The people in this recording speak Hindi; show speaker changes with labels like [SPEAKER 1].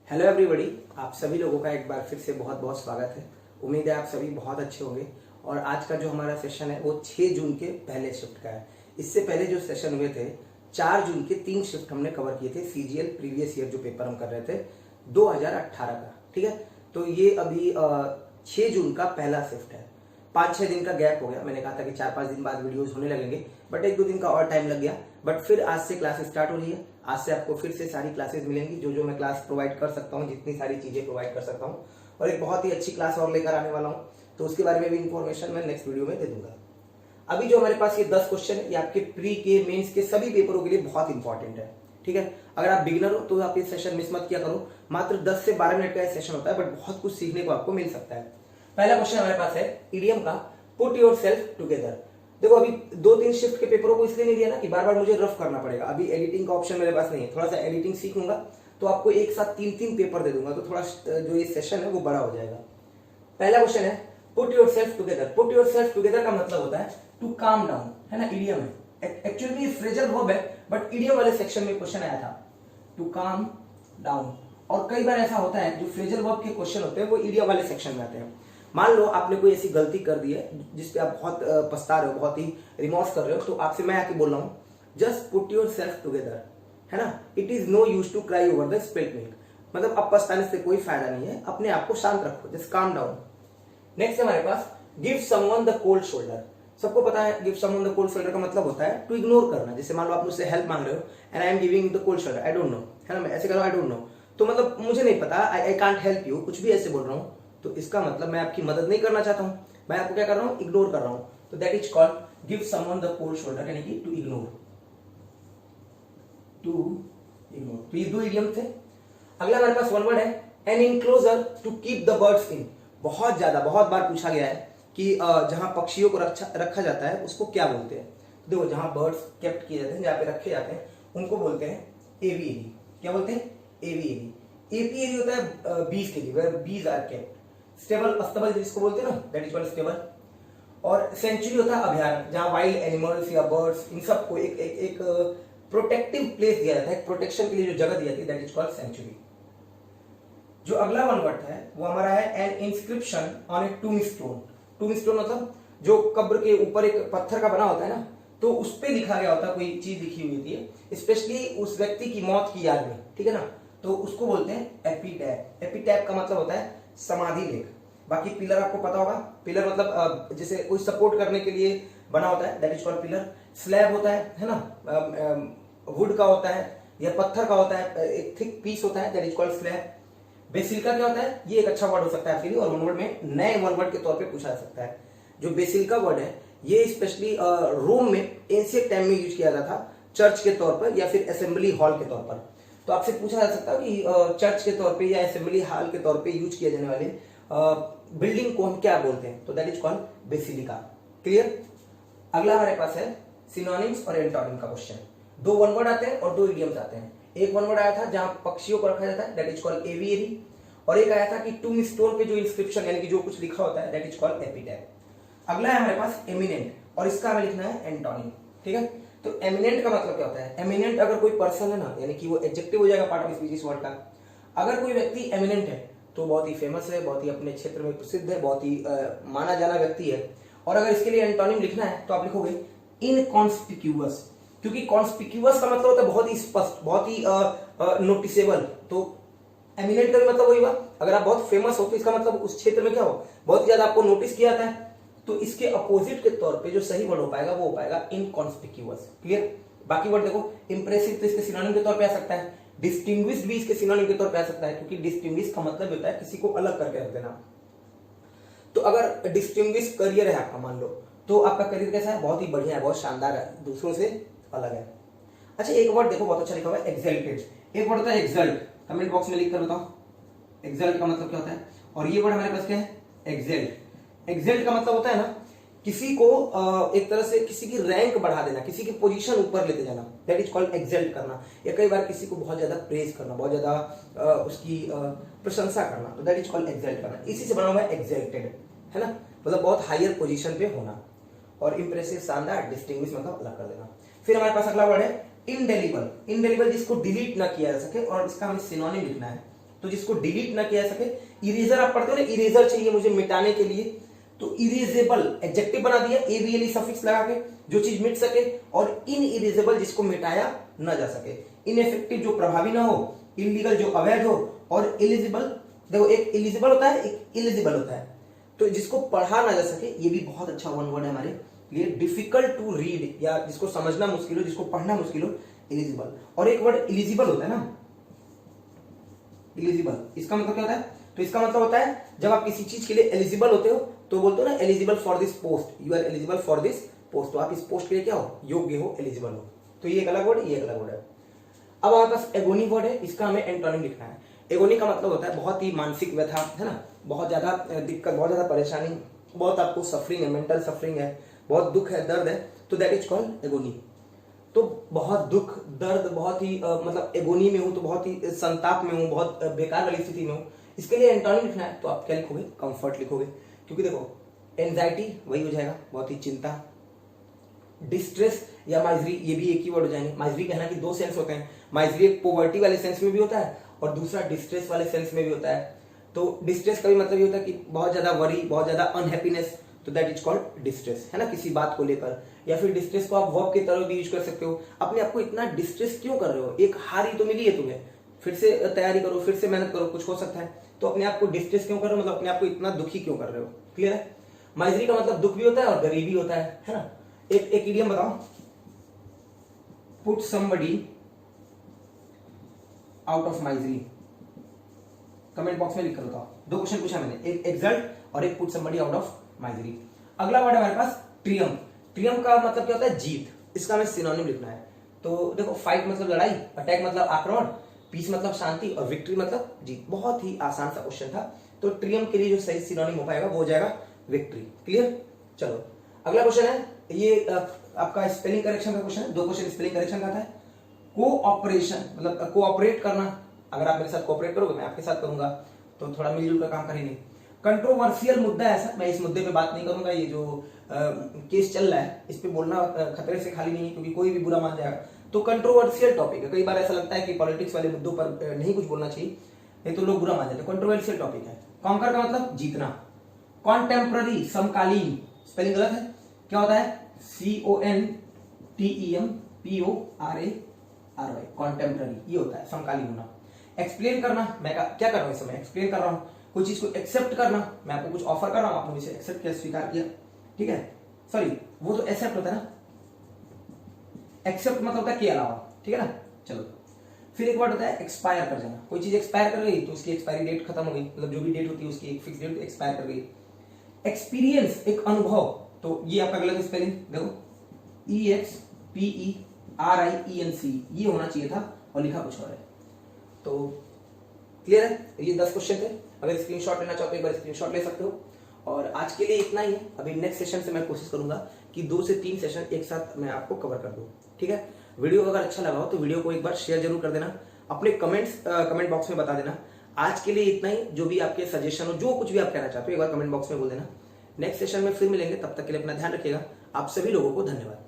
[SPEAKER 1] हेलो एवरीबॉडी, आप सभी लोगों का एक बार फिर से बहुत बहुत स्वागत है। उम्मीद है आप सभी बहुत अच्छे होंगे। और आज का जो हमारा सेशन है वो 6 जून के पहले शिफ्ट का है। इससे पहले जो सेशन हुए थे 4 जून के 3 शिफ्ट हमने कवर किए थे। सीजीएल प्रीवियस ईयर जो पेपर हम कर रहे थे 2018 का, ठीक है। तो ये अभी 6 जून का पहला शिफ्ट है। 5-6 दिन का गैप हो गया। मैंने कहा था कि 4-5 दिन बाद वीडियोस होने लगेंगे, बट 1-2 दिन का और टाइम लग गया। बट फिर आज से क्लास स्टार्ट हो रही है। आज से आपको फिर से सारी क्लासेस मिलेंगी, जो मैं क्लास प्रोवाइड कर सकता हूँ, जितनी सारी चीजें प्रोवाइड कर सकता हूँ। और एक बहुत ही अच्छी क्लास और लेकर आने वाला हूँ, तो उसके बारे में भी इंफॉर्मेशन मैं नेक्स्ट वीडियो में दे दूंगा। अभी जो हमारे पास ये 10 क्वेश्चन है, ये आपके प्री के मेंस के सभी पेपरों के लिए बहुत इंपॉर्टेंट है, ठीक है। अगर आप बिगिनर हो तो आप ये सेशन मिस मत किया करो। मात्र 10 से 12 मिनट का ये सेशन होता है, बट बहुत कुछ सीखने को आपको मिल सकता है। पहला क्वेश्चन हमारे पास है ईडीएम का, पुट योर सेल्फ टुगेदर। देखो अभी 2-3 शिफ्ट के पेपरों को इसलिए नहीं दिया ना कि बार बार मुझे रफ करना पड़ेगा। अभी एडिटिंग का ऑप्शन मेरे पास नहीं है। थोड़ा सा एडिटिंग सीख लूंगा तो आपको एक साथ 3-3 पेपर दे दूंगा, तो थोड़ा जो ये सेशन है वो बड़ा हो जाएगा। पहला क्वेश्चन है put yourself together. Put yourself together का मतलब होता है टू काम डाउन, है ना, ईडीएम है। एक्चुअली ये फ्रेजल वर्ब है, बट ईडीएम वाले सेक्शन में क्वेश्चन आया था टू काम डाउन। और कई बार ऐसा होता है जो फ्रेजल वर्ब के क्वेश्चन होते हैं वो ईडीएम वाले सेक्शन में आते हैं। मान लो आपने कोई ऐसी गलती कर दी है जिसपे आप बहुत पछता रहे हो, बहुत ही रिमोर्स कर रहे हो, तो आपसे मैं आके बोल रहा हूँ just put yourself together, है ना। It is no use to cry over the spilled milk. मतलब अब पछताने से कोई फायदा नहीं है, अपने आप को शांत रखो, जस्ट काम डाउन। नेक्स्ट है हमारे पास give someone the cold shoulder. सबको पता है give someone the cold shoulder का मतलब होता है टू इग्नोर करना। जैसे मान लो आप मुझसे हेल्प मांग रहे हो and I am giving the cold shoulder, I don't know, है ना। मैं ऐसे कह रहा हूँ आई डोंट नो, तो मतलब मुझे नहीं पता, आई कांट हेल्प यू, कुछ भी ऐसे बोल रहा हूँ, तो इसका मतलब मैं आपकी मदद नहीं करना चाहता हूं, मैं आपको क्या कर रहा हूं, इग्नोर कर रहा हूं। तो that is called give someone the cold shoulder, यानी कि टू इग्नोर। तो ये 2 इडियम थे। अगला हमारे पास वन वर्ड है an enclosure to keep the birds in. बहुत बार पूछा गया है कि जहां पक्षियों को रखा जाता है उसको क्या बोलते हैं। देखो जहां बर्ड्स केप्ट किए जाते हैं, जहां पे रखे जाते हैं, उनको बोलते हैं एवियरी। क्या बोलते हैं? एवियरी। एपियरी होता है बीज के लिए, where bees are kept. Stable, अस्तबल जिसको बोलते हैं ना, दैट इज कॉल्ड स्टेबल। और सेंचुरी होता है अभयारण्य, जहां वाइल्ड एनिमल्स या बर्ड्स इन सबको एक प्रोटेक्टिव प्लेस दिया जाता है, प्रोटेक्शन के लिए जो जगह दी जाती है, दैट इज कॉल्ड सेंचुरी। जो अगला वन वर्ड है वो हमारा है N inscription on A tombstone. Tombstone मतलब जो कब्र के ऊपर एक पत्थर का बना होता है ना, तो उस पर लिखा गया होता है, कोई चीज लिखी हुई होती है, स्पेशली उस व्यक्ति की मौत की याद में, ठीक है ना, तो उसको बोलते हैं एपीटैप। एपीटैप का मतलब होता है समाधि लेख। बाकी पिलर आपको पता होगा, पिलर मतलब जैसे कोई सपोर्ट करने के लिए बना होता है, that is called pillar. Slab होता है ना, वुड का होता है या पत्थर का होता है, एक थिक पीस होता है, that is called slab. Basilica क्या होता है, ये एक अच्छा वर्ड हो सकता है आपके लिए, और वन वर्ड में नए वन वर्ड के तौर पे पूछा जा सकता है। जो बेसिलिका वर्ड है ये स्पेशली रोम में एंशिएंट टाइम में यूज किया जाता था, चर्च के तौर पर या फिर असेंबली हॉल के तौर पर। तो आपसे पूछा जा सकता है कि चर्च के तौर पे या असेंबली हॉल के तौर पे यूज किए जाने वाले बिल्डिंग को हम क्या बोलते हैं, तो that is called basilica. Clear. अगला हमारे पास है सिनोनिम्स और एंटोनिम का क्वेश्चन। 2 वन वर्ड आते हैं और 2 इडियम्स आते हैं। एक वन वर्ड आया था जहां पक्षियों को रखा जाता है, दैट इज कॉल्ड एवियरी, और एक आया था कि टूमस्टोन पे जो इंस्क्रिप्शन यानी कि जो कुछ लिखा होता है, दैट इज कॉल्ड एपिटैप। अगला है हमारे पास एमिनेंट, और इसका हमें लिखना है एंटोनिम, ठीक है। तो एमिनेंट का मतलब क्या होता है? एमिनेंट अगर कोई पर्सन है ना, यानी कि वो एडजेक्टिव हो जाएगा पार्ट ऑफ स्पीच इस वर्ड का। अगर कोई व्यक्ति एमिनेंट है तो बहुत ही फेमस है, बहुत ही अपने क्षेत्र में प्रसिद्ध है, बहुत ही माना जाना व्यक्ति है। और अगर इसके लिए एंटोनिम लिखना है तो आप लिखोगे इनकॉन्स्पिक्यूअस, क्योंकि कॉन्स्पिक्यूअस का मतलब होता है बहुत ही स्पष्ट, बहुत ही नोटिसेबल। तो एमिनेंट का भी मतलब वही बात, अगर आप बहुत फेमस हो तो इसका मतलब उस क्षेत्र में क्या हो, बहुत ज्यादा आपको नोटिस किया जाता है। तो इसके अपोजिट के तौर पे जो सही वर्ड हो पाएगा वो हो पाएगा इनकॉन्स्पिक्यूअस। क्लियर। बाकी वर्ड देखो, इंप्रेसिव तो इसके सिनोनिम के तौर पे आ सकता है, डिस्टिंग्विश्ड भी इसके सिनोनिम के तौर पे आ सकता है, क्योंकि डिस्टिंग्विश का मतलब होता है किसी को अलग करके रख देना। तो अगर डिस्टिंग्विश करियर है आपका, मान लो, तो आपका करियर कैसा है? बहुत ही बढ़िया है, बहुत शानदार है, दूसरों से अलग है। अच्छा एक वर्ड देखो बहुत अच्छा लिखा हुआ है एक्सल्टेड। एक वर्ड होता है एक्सल्ट, कमेंट बॉक्स में लिख कर बताओ एक्सल्ट का मतलब क्या होता है। और ये वर्ड हमारे पास क्या है? एक्सल्ट। एक्सल्ट का मतलब होता है ना किसी को एक तरह से किसी की रैंक बढ़ा देना, किसी की पोजीशन ऊपर लेते जाना, दैट इज कॉल्ड एक्सल्ट करना। या कई बार किसी को बहुत ज्यादा प्रेज करना, बहुत ज्यादा उसकी प्रशंसा करना, तो दैट इज कॉल्ड एक्सल्ट करना। इसी से बना हुआ है एक्सल्टेड, है ना, मतलब बहुत हायर पोजीशन पे होना। और इंप्रेसिव, शानदार, डिस्टिंग्विश मतलब अलग कर देना। फिर हमारे पास अगला वर्ड है इनडेलिबल। इनडेलिबल जिसको डिलीट ना किया जा सके, और इसका हमें सिनोनिम लिखना है तो जिसको डिलीट ना किया जा सके। इरेजर आप पढ़ते हो ना, इरेजर चाहिए मुझे मिटाने के लिए, तो इरेजेबल एडजेक्टिव बना दिया एबीएल सफिक्स लगा के, जो चीज मिट सके, और इनइरेजेबल जिसको मिटाया ना जा सके, इनइफेक्टिव जो प्रभावी ना हो, इलीगल जो अवैध हो, और एलिजिबल, देखो एक एलिजिबल होता है एक इलिजिबल होता है, तो जिसको पढ़ा ना जा सके, ये भी बहुत अच्छा वन वर्ड है हमारे लिए। डिफिकल्ट टू रीड, या जिसको समझना मुश्किल हो, जिसको पढ़ना मुश्किल हो, एलिजिबल। और एक वर्ड एलिजिबल होता है ना, एलिजिबल, इसका मतलब क्या होता है? तो इसका मतलब होता है जब आप किसी चीज के लिए एलिजिबल होते हो तो बोलते हो ना eligible for this post, you are eligible for this post, तो आप इस पोस्ट के लिए क्या हो, योग्य हो, एलिजिबल हो। तो ये एक अलग वर्ड, ये एक अलग वर्ड है। अब हमारे पास एगोनी वर्ड है, इसका हमें एंटोनिम लिखना है। एगोनी का मतलब होता है बहुत ही मानसिक व्यथा, है ना, बहुत ज्यादा दिक्कत, बहुत ज्यादा परेशानी, बहुत आपको सफरिंग है, मेंटल सफरिंग है, बहुत दुख है, दर्द है, तो दैट इज कॉल्ड एगोनी। तो बहुत दुख दर्द, बहुत ही मतलब एगोनी में हूं, तो बहुत ही संताप में हूं, बहुत बेकार वाली स्थिति में हूं, इसके लिए एंटोनिम लिखना है, तो आप क्या लिखोगे? कंफर्ट लिखोगे, क्योंकि देखो एंजाइटी वही हो जाएगा, बहुत ही चिंता। डिस्ट्रेस या माइजरी, ये भी एक ही वर्ड हो जाएंगे। माइजरी कहना कि दो सेंस होते हैं, माइजरी एक पोवर्टी वाले सेंस में भी होता है और दूसरा डिस्ट्रेस वाले सेंस में भी होता है। तो डिस्ट्रेस का भी मतलब ये होता है कि बहुत ज्यादा वरी, बहुत ज्यादा अनहैप्पीनेस, तो दैट इज कॉल्ड डिस्ट्रेस, है ना, किसी बात को लेकर। या फिर डिस्ट्रेस को आप वर्ब की तरह भी यूज कर सकते हो, अपने आप को इतना डिस्ट्रेस क्यों कर रहे हो, एक हार ही तो मिली है तुम्हें, फिर से तैयारी करो, फिर से मेहनत करो, कुछ हो सकता है, तो अपने आप को डिस्ट्रेस क्यों कर रहे हो, मतलब अपने आप को इतना दुखी क्यों कर रहे हो। क्लियर है? माइजरी का मतलब दुख भी होता है और गरीबी होता है ना। एक इडियम बताओ, put somebody out of misery, comment box में लिख कर बताओ। दो क्वेश्चन पूछा मैंने, एक एक्सल्ट और एक put somebody out of misery. अगला वर्ड हमारे पास ट्रियम्फ। ट्रियम्फ का मतलब क्या होता है? जीत। इसका हमें सिनोनिम लिखना है। तो देखो, फाइट मतलब लड़ाई, अटैक मतलब आक्रमण, पीस मतलब शांति, और विक्ट्री मतलब जीत। बहुत ही आसान सा क्वेश्चन था। तो ट्रियम्फ के लिए जो सही सिनोनिम हो पाएगा वो हो जाएगा विक्ट्री। क्लियर? चलो अगला क्वेश्चन है, ये आपका स्पेलिंग करेक्शन का क्वेश्चन है। दो क्वेश्चन स्पेलिंग करेक्शन का था। कोऑपरेशन मतलब कोऑपरेट करना, अगर आप मेरे साथ कोऑपरेट करोगे मैं आपके साथ करूंगा, तो थोड़ा मिलजुल कर काम करेंगे। कंट्रोवर्शियल मुद्दा है ऐसा, मैं इस मुद्दे पे बात नहीं करूंगा, ये जो केस चल रहा है इस पे बोलना खतरे से खाली नहीं है, क्योंकि कोई भी बुरा मान जाएगा। तो कंट्रोवर्शियल टॉपिक है, कई बार ऐसा लगता है कि पॉलिटिक्स वाले मुद्दों पर नहीं कुछ बोलना चाहिए, नहीं तो लोग बुरा मान जाते हैं। कंट्रोवर्शियल टॉपिक है। कॉन्कर का मतलब जीतना। कॉन्टेम्प्ररी समकालीन, स्पेलिंग गलत है, क्या होता है? CONTEMPORARY, कॉन्टेम्प्ररी, ये होता है समकालीन होना। एक्सप्लेन करना, मैं क्या कर रहा हूं इस समय? एक्सप्लेन कर रहा हूं। कोई चीज को एक्सेप्ट करना, मैं आपको कुछ ऑफर कर रहा हूं, आपने मुझे एक्सेप्ट किया, स्वीकार किया, ठीक है, सॉरी वो तो एक्सेप्ट होता है ना, एक्सेप्ट मतलब होता है के अलावा, ठीक है ना। चलो फिर एक वर्ड होता है एक्सपायर कर जाना। कोई चीज एक्सपायर कर गई तो उसकी एक्सपायरी डेट खत्म हो गई, मतलब जो भी डेट होती है उसकी एक फिक्स डेट एक्सपायर कर गई। एक्सपीरियंस एक अनुभव, तो ये आपका गलत स्पेलिंग, देखो EXPERIENC ये होना चाहिए था और लिखा कुछ और है। तो क्लियर है? ये 10 क्वेश्चन थे। अगर स्क्रीनशॉट लेना चाहते हो एक बार स्क्रीनशॉट ले सकते हो। और आज के लिए इतना ही है। अभी नेक्स्ट सेशन से मैं कोशिश करूंगा कि 2 से 3 सेशन एक साथ मैं आपको कवर कर दूं, ठीक है। वीडियो अगर अच्छा लगा हो तो वीडियो को एक बार शेयर जरूर कर देना, अपने कमेंट बॉक्स में बता देना। आज के लिए इतना ही। जो भी आपके सजेशन हो, जो कुछ भी आप कहना चाहते हो, एक बार कमेंट बॉक्स में बोल देना। नेक्स्ट सेशन में फिर मिलेंगे, तब तक के लिए अपना ध्यान रखिएगा। आप सभी लोगों को धन्यवाद।